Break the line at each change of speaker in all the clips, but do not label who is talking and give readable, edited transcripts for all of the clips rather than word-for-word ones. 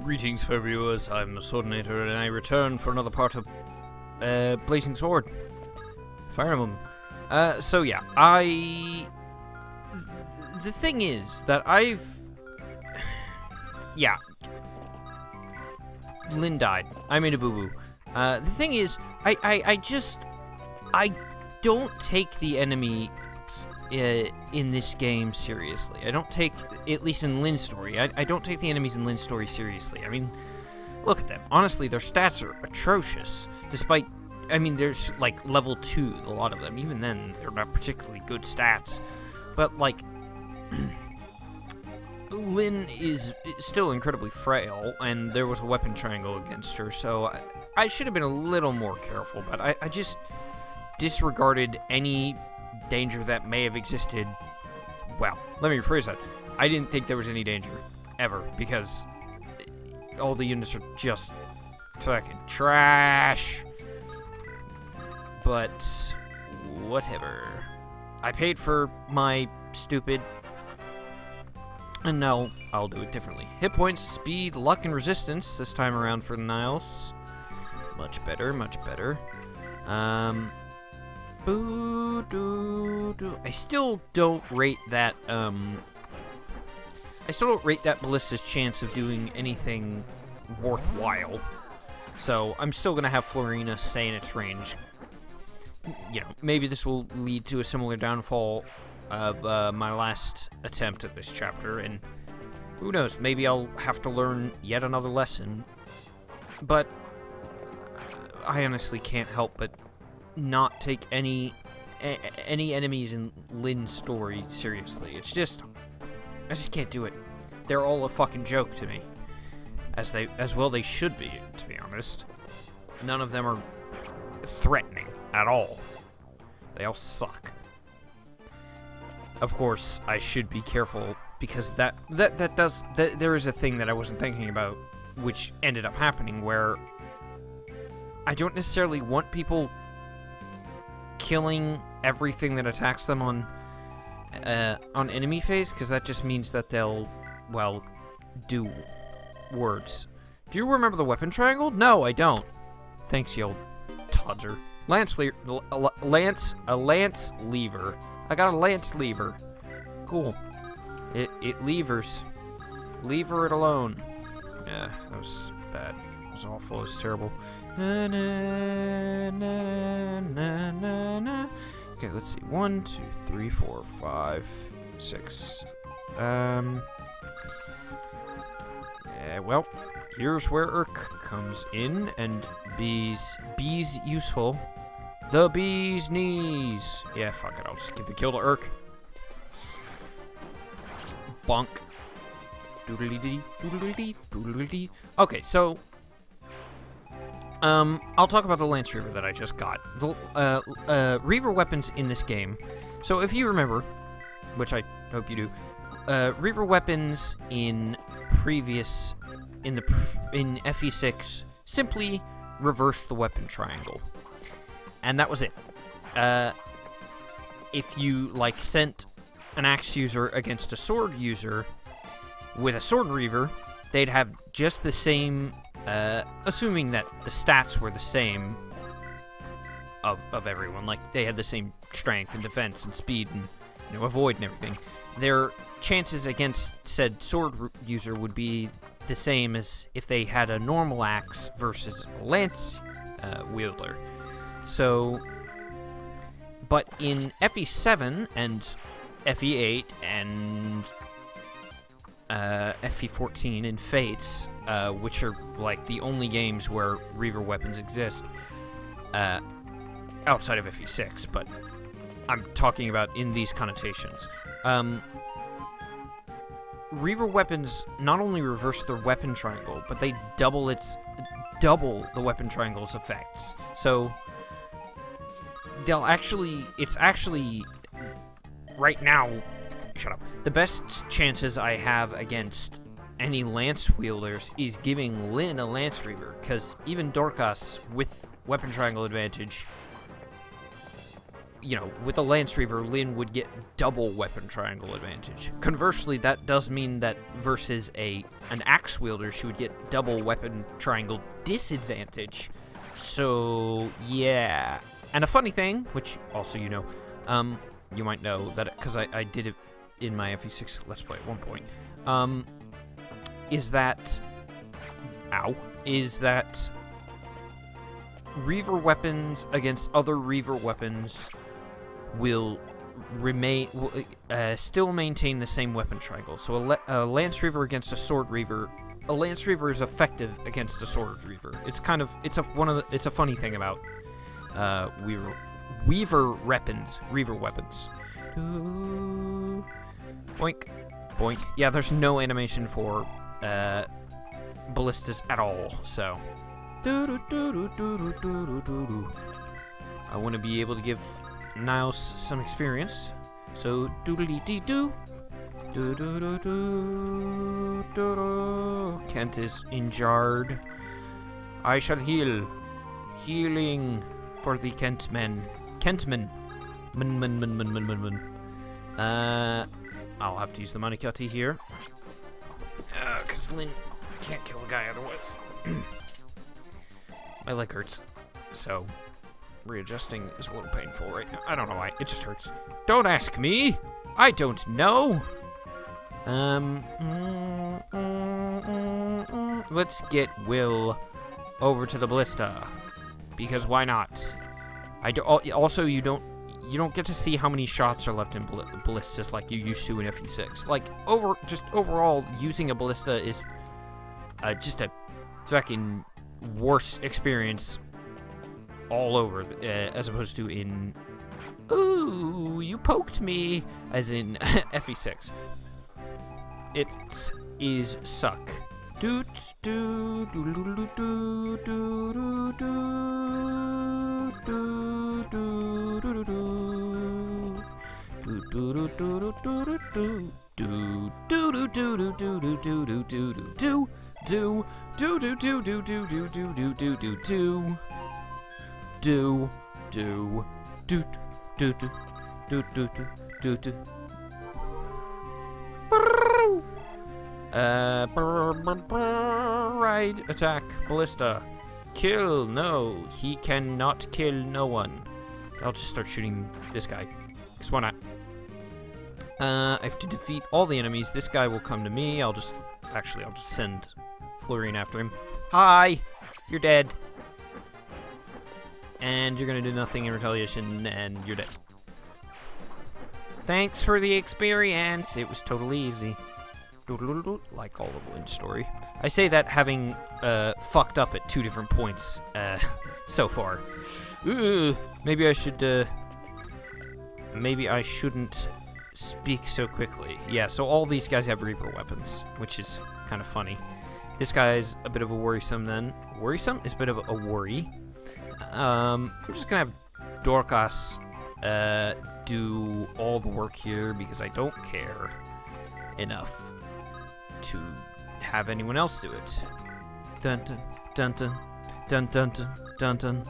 Greetings, fair viewers. I'm Swordinator, and I return for another part of Blazing Sword. Fire Emblem. So yeah, the thing is that yeah. Lyn died. I made a boo-boo. The thing is, I don't take the enemy in this game seriously. I don't take, at least in Lyn's story, I don't take the enemies in Lyn's story seriously. I mean, look at them. Honestly, their stats are atrocious. Despite, I mean, there's like level 2, a lot of them. Even then, they're not particularly good stats. But like, Lyn is still incredibly frail, and there was a weapon triangle against her, so I should have been a little more careful, but I just disregarded any danger that may have existed. Well, let me rephrase that. I didn't think there was any danger, ever, because all the units are just fucking trash. But, whatever. I paid for my stupid, and now I'll do it differently. Hit points, speed, luck, and resistance this time around for the Niles. Much better, much better. I still don't rate that, Ballista's chance of doing anything worthwhile. So, I'm still gonna have Florina stay in its range. You know, maybe this will lead to a similar downfall of my last attempt at this chapter, and who knows, maybe I'll have to learn yet another lesson. But I honestly can't help but not take any enemies in Lyn's story seriously. It's just, I just can't do it. They're all a fucking joke to me, as well they should be, to be honest. None of them are threatening at all. They all suck. Of course, I should be careful, because there is a thing that I wasn't thinking about, which ended up happening, where I don't necessarily want people killing everything that attacks them on enemy phase, because that just means that they'll, well, do words. Do you remember the weapon triangle? No, I don't. Thanks, you old todger. Lance lever. I got a lance lever. Cool. It levers. Lever it alone. Yeah, that was bad. It was awful. It was terrible. Na, na, na, na, na, na. Okay, let's see. 1, 2, 3, 4, 5, 6. Well, here's where Urk comes in, and bees useful. The bee's knees. Yeah, fuck it. I'll just give the kill to Urk. Bonk. Doodly-dee, doodly-dee, doodly-dee. Okay, so I'll talk about the Lance Reaver that I just got. The Reaver weapons in this game. So if you remember, which I hope you do, Reaver weapons in FE6 simply reversed the weapon triangle, and that was it. If you like sent an axe user against a sword user with a sword Reaver, they'd have just the same. Assuming that the stats were the same of everyone, like they had the same strength and defense and speed and, you know, avoid and everything, their chances against said sword user would be the same as if they had a normal axe versus a lance wielder. So, but in FE7 and FE8 and FE14 and Fates, which are like the only games where Reaver weapons exist, outside of FE6, but I'm talking about in these connotations. Reaver weapons not only reverse their weapon triangle, but they double the weapon triangle's effects. So it's actually right now, shut up. The best chances I have against any lance wielders is giving Lyn a lance reaver, because even Dorcas with weapon triangle advantage, with a Lance Reaver, Lyn would get double weapon triangle advantage. Conversely, that does mean that versus an axe wielder, she would get double weapon triangle disadvantage. So, yeah. And a funny thing, which also you might know that because I did it in my FE6 Let's Play at one point, is that Reaver weapons against other Reaver weapons will still maintain the same weapon triangle. So a Lance Reaver against a Sword Reaver, a Lance Reaver is effective against a Sword Reaver. It's a funny thing about Reaver weapons. Ooh. Boink, boink. Yeah, there's no animation for ballistas at all, so. I want to be able to give Niles some experience, so doodly-dee-doo. Kent is injured. I shall heal. Healing for the Kentmen. I'll have to use the Manikati here. Because Lyn can't kill a guy otherwise. My leg hurts, so readjusting is a little painful right now. I don't know why, it just hurts. Don't ask me! I don't know! Let's get Will over to the ballista, because why not? Also, you don't get to see how many shots are left in ballistas like you used to in FE6. Like, overall, using a ballista is just a fucking worse experience all over, as opposed to in, ooh, you poked me, as in FE6. It is suck. Doot doo doo doo doo doo doo doo doo Right, attack, ballista. Kill, no. He cannot kill no one. I'll just start shooting this guy. Because why not? I have to defeat all the enemies. This guy will come to me. I'll just send Florine after him. Hi! You're dead. And you're gonna do nothing in retaliation, and you're dead. Thanks for the experience. It was totally easy. Like all of Lyn's story. I say that having fucked up at 2 different points so far. Maybe I should. Maybe I shouldn't speak so quickly. Yeah, so all these guys have Reaper weapons, which is kind of funny. This guy's a bit of a worrisome then. Worrisome is a bit of a worry. I'm just gonna have Dorcas do all the work here because I don't care enough to have anyone else do it. Dun dun dun dun dun dun dun dun dun.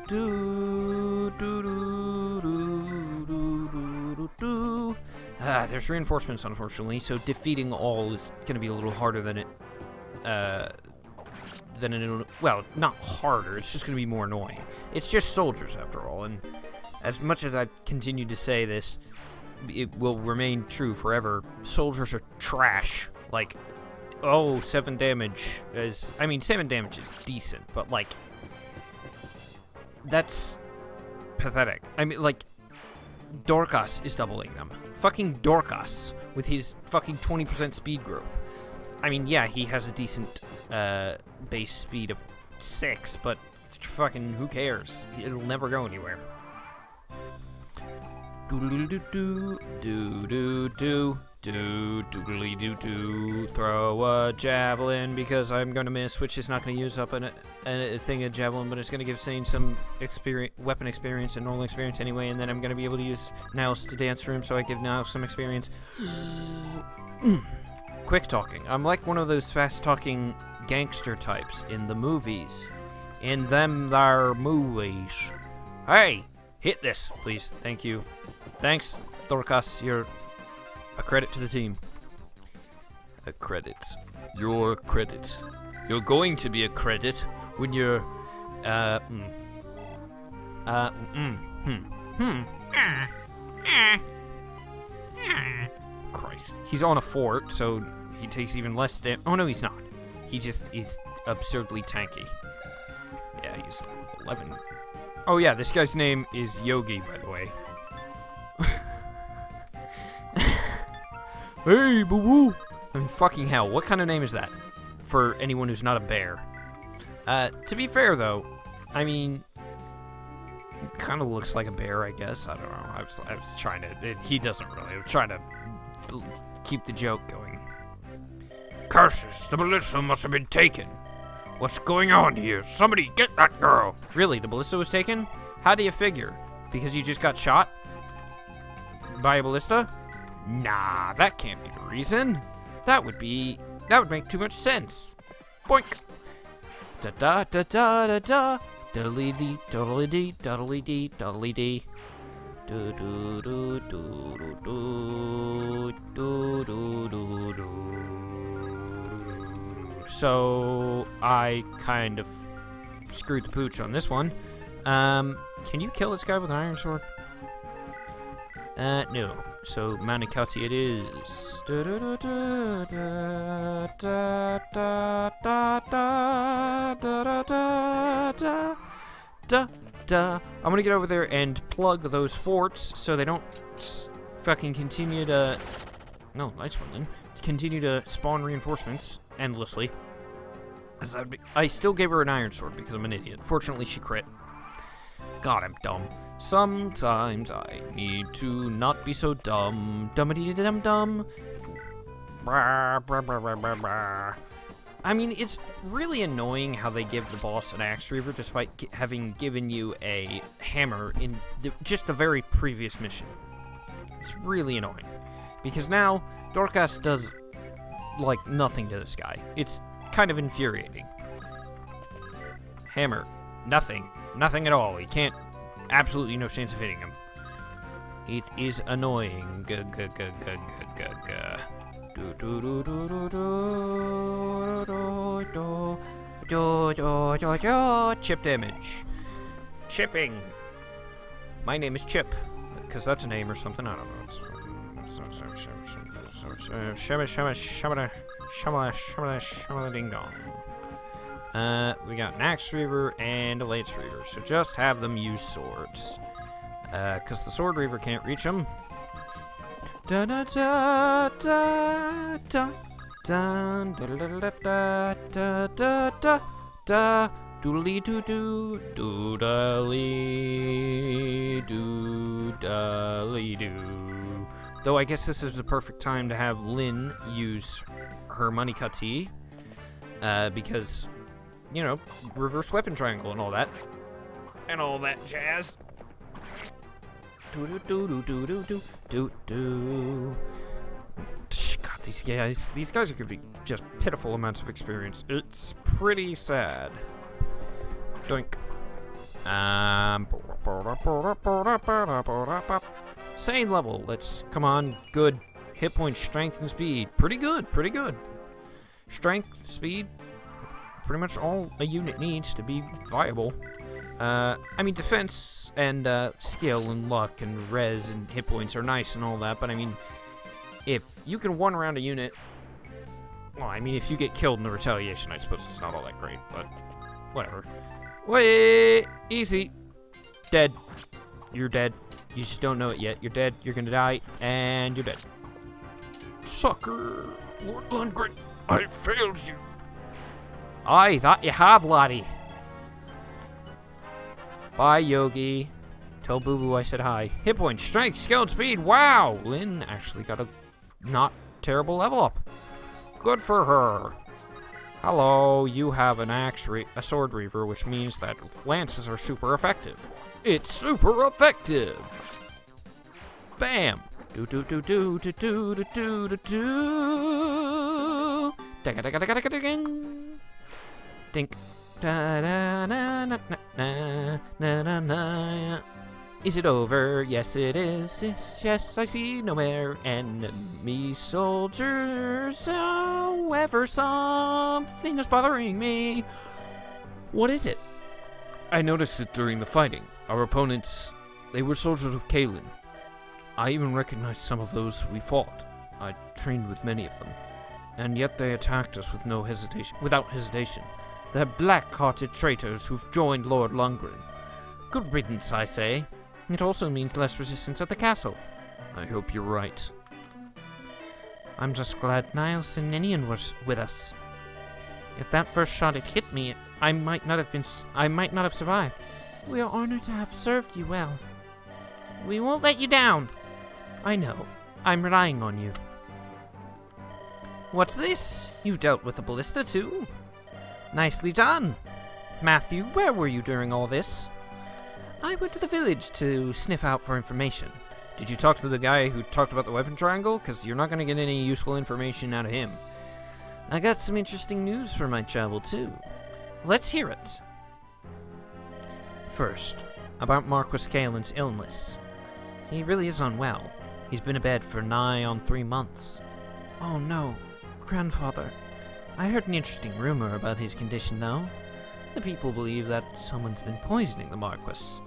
Do do do do do do. There's reinforcements, unfortunately, so defeating all is gonna be a little harder than it. Well, not harder. It's just gonna be more annoying. It's just soldiers, after all, and as much as I continue to say this, it will remain true forever. Soldiers are trash. Like, 7 damage is... I mean, 7 damage is decent, but, like... That's pathetic. I mean, like, Dorcas is doubling them. Fucking Dorcas, with his fucking 20% speed growth. I mean, yeah, he has a decent base speed of 6, but fucking who cares? It'll never go anywhere. Do-do-do-do-do-do-do-do-do-do-do-do. Throw a javelin because I'm going to miss, which is not going to use up a thing of javelin, but it's going to give Sane some weapon experience and normal experience anyway, and then I'm going to be able to use Niles to dance for him, so I give Niles some experience. Quick talking. I'm like one of those fast-talking gangster types in the movies. In them there movies. Hey, Hit this, please. Thank you. Thanks, Dorcas. You're a credit to the team. A credit. Your credit. You're going to be a credit when you're, Christ. He's on a fort, so he takes even less damage. Oh, no, he's not. He's absurdly tanky. Yeah, he's 11. Oh, yeah, this guy's name is Yogi, by the way. Hey, boo-boo! I mean, fucking hell, what kind of name is that? For anyone who's not a bear. To be fair, though, I mean, it kind of looks like a bear, I guess. I don't know. I was trying to... he doesn't really. I'm trying to keep the joke going. Curses! The ballista must have been taken. What's going on here? Somebody get that girl! Really? The ballista was taken? How do you figure? Because you just got shot? By a ballista? Nah, that can't be the reason. That would make too much sense. Boink! Da da da da da da. Diddly dee, diddly dee, diddly dee, diddly dee. Do do do do do do do do do. So I kind of screwed the pooch on this one. Can you kill this guy with an iron sword? No. So Manikati it is. Da da da da da da da da da da da da. I'm gonna get over there and plug those forts so they don't fucking continue to. No, nice one then. Continue to spawn reinforcements endlessly. I still gave her an iron sword because I'm an idiot. Fortunately, she crit. God, I'm dumb. Sometimes I need to not be so dumb. Dummity-dum-dum. I mean, it's really annoying how they give the boss an axe reaver despite having given you a hammer in just the very previous mission. It's really annoying. Because now, Dorcas does, like, nothing to this guy. It's kind of infuriating. Hammer. Nothing. Nothing at all. He can't... Absolutely no chance of hitting him. It is annoying. Chip damage. Chipping. My name is Chip. Because that's a name or something. I don't know. Shamala ding dong. We got an axe reaver and a lance reaver, so just have them use swords. Cause the sword reaver can't reach them. Da da da da da da da da da da da da doodly doo doo doodly doodly doo. Though I guess this is the perfect time to have Lynn use her money cutie, because, you know, reverse weapon triangle and all that. And all that jazz. Do-do-do-do-do-do-do-do. God, these guys are gonna be just pitiful amounts of experience. It's pretty sad. Doink. Sane level. Let's, come on, good. Hit points, strength, and speed. Pretty good, pretty good. Strength, speed, pretty much all a unit needs to be viable. I mean, defense and skill and luck and res and hit points are nice and all that, but I mean, if you can one round a unit, well, I mean, if you get killed in the retaliation, I suppose it's not all that great, but whatever. Wait, easy. Dead. You're dead. You just don't know it yet. You're dead. You're gonna die, and you're dead. Sucker, Lord Lundgren, I failed you. I thought you have, laddie. Bye, Yogi. Tell Boo Boo I said hi. Hit point, strength, skill, and speed. Wow, Lynn actually got a not terrible level up. Good for her. Hello, you have an a sword reaver, which means that lances are super effective. It's super effective. Bam. Do do do do do do do do do do. Ding ding ding ding ding. Dink. Da da na na na na na na na. Is it over? Yes, it is. Yes, I see nowhere enemy soldiers. However, something is bothering me. What is it?
I noticed it during the fighting. Our opponents, they were soldiers of Kalen. I even recognized some of those we fought. I trained with many of them. And yet they attacked us without hesitation. They're black-hearted traitors who've joined Lord Lundgren.
Good riddance, I say. It also means less resistance at the castle.
I hope you're right.
I'm just glad Niles and Ninian was with us. If that first shot had hit me, I might not have survived. We are honored to have served you well. We won't let you down. I know. I'm relying on you. What's this? You dealt with the ballista too? Nicely done. Matthew, where were you during all this? I went to the village to sniff out for information.
Did you talk to the guy who talked about the weapon triangle? Because you're not going to get any useful information out of him.
I got some interesting news for my travel too. Let's hear it. First, about Marquis Kaelin's illness. He really is unwell. He's been in bed for nigh on 3 months. Oh no, grandfather. I heard an interesting rumor about his condition though. The people believe that someone's been poisoning the Marquis.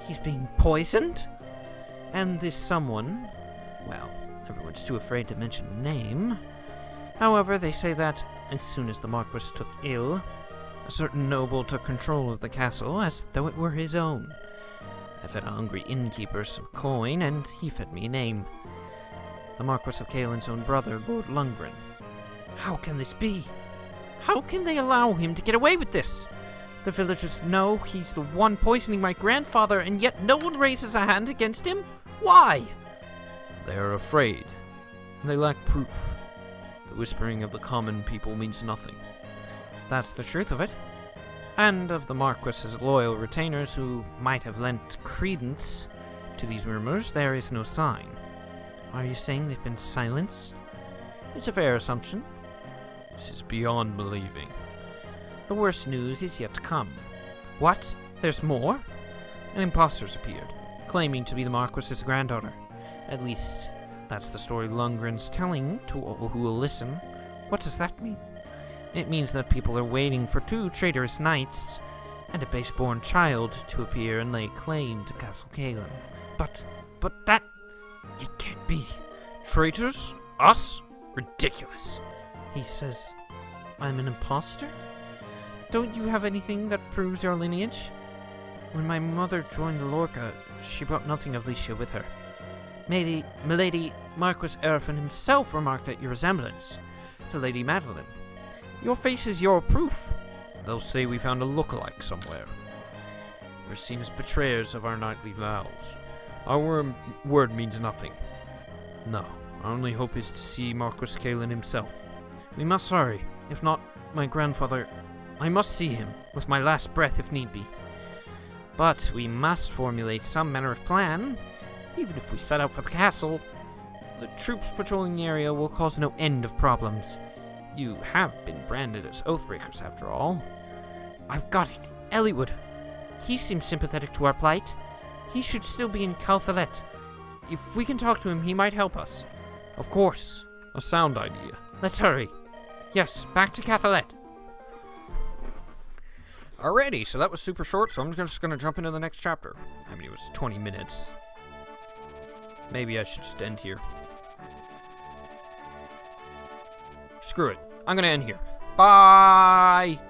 He's being poisoned? And this someone, well, everyone's too afraid to mention a name. However, they say that as soon as the Marquis took ill, a certain noble took control of the castle as though it were his own. I fed a hungry innkeeper some coin, and he fed me a name. The Marquis of Kaelin's own brother, Lord Lundgren. How can this be? How can they allow him to get away with this? The villagers know he's the one poisoning my grandfather, and yet no one raises a hand against him? Why?
They are afraid. They lack proof. The whispering of the common people means nothing.
That's the truth of it. And of the Marquis's loyal retainers who might have lent credence to these rumors, there is no sign. Are you saying they've been silenced? It's a fair assumption.
This is beyond believing.
The worst news is yet to come. What? There's more? An impostor's appeared, claiming to be the Marquis's granddaughter. At least, that's the story Lundgren's telling to all who will listen. What does that mean? It means that people are waiting for 2 traitorous knights and a base-born child to appear and lay claim to Castle Kaelin. But that... It can't be.
Traitors? Us? Ridiculous.
He says I'm an imposter? Don't you have anything that proves your lineage? When my mother joined the Lorca, she brought nothing of Licia with her. Milady, Marquis Erfin himself remarked at your resemblance to Lady Madeline. Your face is your proof.
They'll say we found a look-alike somewhere. We're seen as betrayers of our knightly vows. Our word means nothing. No, our only hope is to see Marquis Kaelin himself.
We must hurry. If not, my grandfather... I must see him, with my last breath if need be. But we must formulate some manner of plan. Even if we set out for the castle, the troops patrolling the area will cause no end of problems. You have been branded as Oathbreakers, after all. I've got it. Eliwood. He seems sympathetic to our plight. He should still be in Calthalet. If we can talk to him, he might help us.
Of course. A sound idea.
Let's hurry. Yes, back to Cathalet.
Alrighty, so that was super short, so I'm just going to jump into the next chapter. I mean, it was 20 minutes. Maybe I should just end here. Screw it. I'm going to end here. Bye!